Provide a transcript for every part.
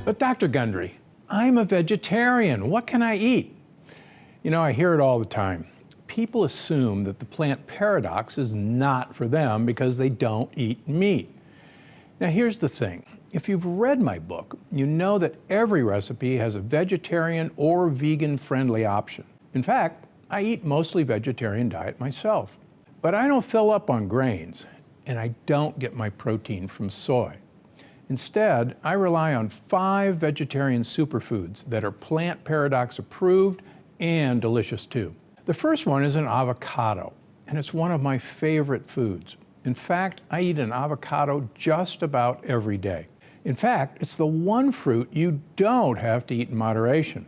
But Dr. Gundry, I'm a vegetarian. What can I eat? You know, I hear it all the time. People assume that the plant paradox is not for them because they don't eat meat. Now here's the thing. If you've read my book, you know that every recipe has a vegetarian or vegan-friendly option. In fact, I eat mostly vegetarian diet myself. But I don't fill up on grains, and I don't get my protein from soy. Instead, I rely on 5 vegetarian superfoods that are plant paradox approved and delicious too. The first one is an avocado, and it's one of my favorite foods. In fact, I eat an avocado just about every day. In fact, it's the one fruit you don't have to eat in moderation.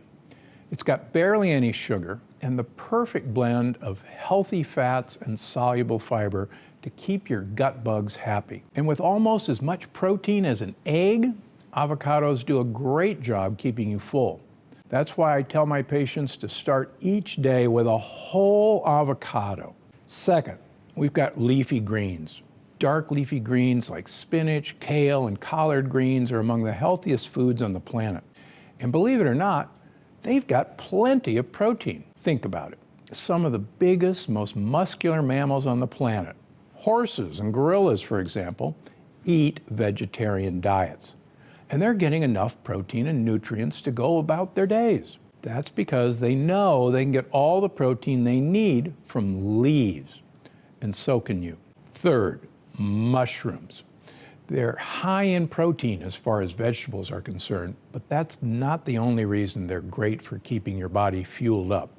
It's got barely any sugar and the perfect blend of healthy fats and soluble fiber to keep your gut bugs happy. And with almost as much protein as an egg, avocados do a great job keeping you full. That's why I tell my patients to start each day with a whole avocado. Second, we've got leafy greens. Dark leafy greens like spinach, kale, and collard greens are among the healthiest foods on the planet. And believe it or not, they've got plenty of protein. Think about it. Some of the biggest, most muscular mammals on the planet, horses and gorillas, for example, eat vegetarian diets. And they're getting enough protein and nutrients to go about their days. That's because they know they can get all the protein they need from leaves. And so can you. Third, mushrooms. They're high in protein as far as vegetables are concerned, but that's not the only reason they're great for keeping your body fueled up.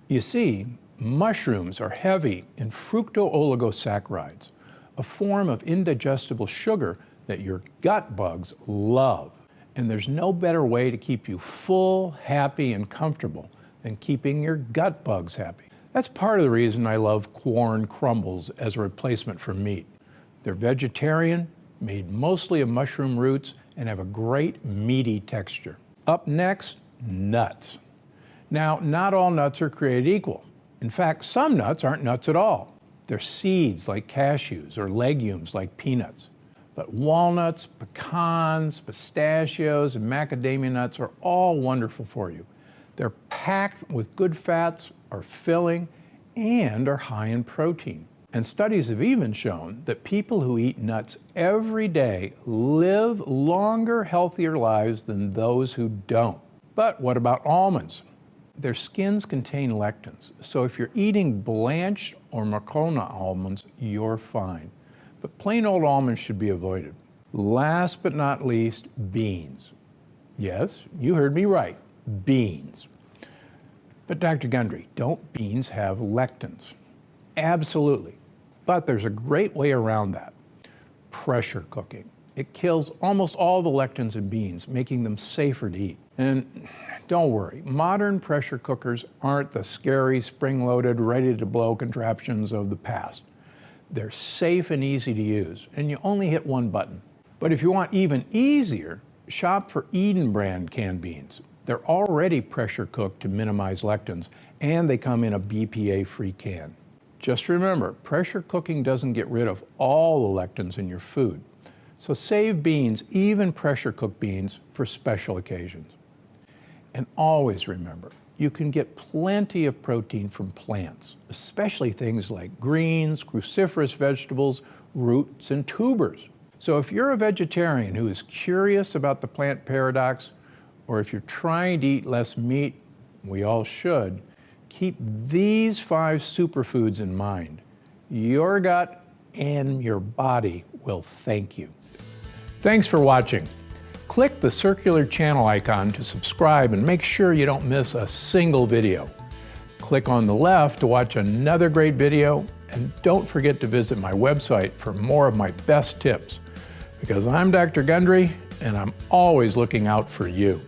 You see, mushrooms are heavy in fructooligosaccharides, a form of indigestible sugar that your gut bugs love. And there's no better way to keep you full, happy, and comfortable than keeping your gut bugs happy. That's part of the reason I love corn crumbles as a replacement for meat. They're vegetarian, made mostly of mushroom roots, and have a great meaty texture. Up next, nuts. Now, not all nuts are created equal. In fact, some nuts aren't nuts at all. They're seeds like cashews or legumes like peanuts. But walnuts, pecans, pistachios, and macadamia nuts are all wonderful for you. They're packed with good fats, are filling, and are high in protein. And studies have even shown that people who eat nuts every day live longer, healthier lives than those who don't. But what about almonds? Their skins contain lectins, so if you're eating blanched or Marcona almonds, you're fine. But plain old almonds should be avoided. Last but not least, beans. Yes, you heard me right, beans. But Dr. Gundry, don't beans have lectins? Absolutely. But there's a great way around that. Pressure cooking. It kills almost all the lectins in beans, making them safer to eat. And don't worry, modern pressure cookers aren't the scary, spring-loaded, ready-to-blow contraptions of the past. They're safe and easy to use, and you only hit one button. But if you want even easier, shop for Eden brand canned beans. They're already pressure cooked to minimize lectins, and they come in a BPA-free can. Just remember, pressure cooking doesn't get rid of all the lectins in your food. So save beans, even pressure cooked beans, for special occasions. And always remember, you can get plenty of protein from plants, especially things like greens, cruciferous vegetables, roots, and tubers. So if you're a vegetarian who is curious about the plant paradox, or if you're trying to eat less meat, we all should, keep these 5 superfoods in mind. Your gut and your body will thank you. Thanks for watching. Click the circular channel icon to subscribe and make sure you don't miss a single video. Click on the left to watch another great video, and don't forget to visit my website for more of my best tips. Because I'm Dr. Gundry, and I'm always looking out for you.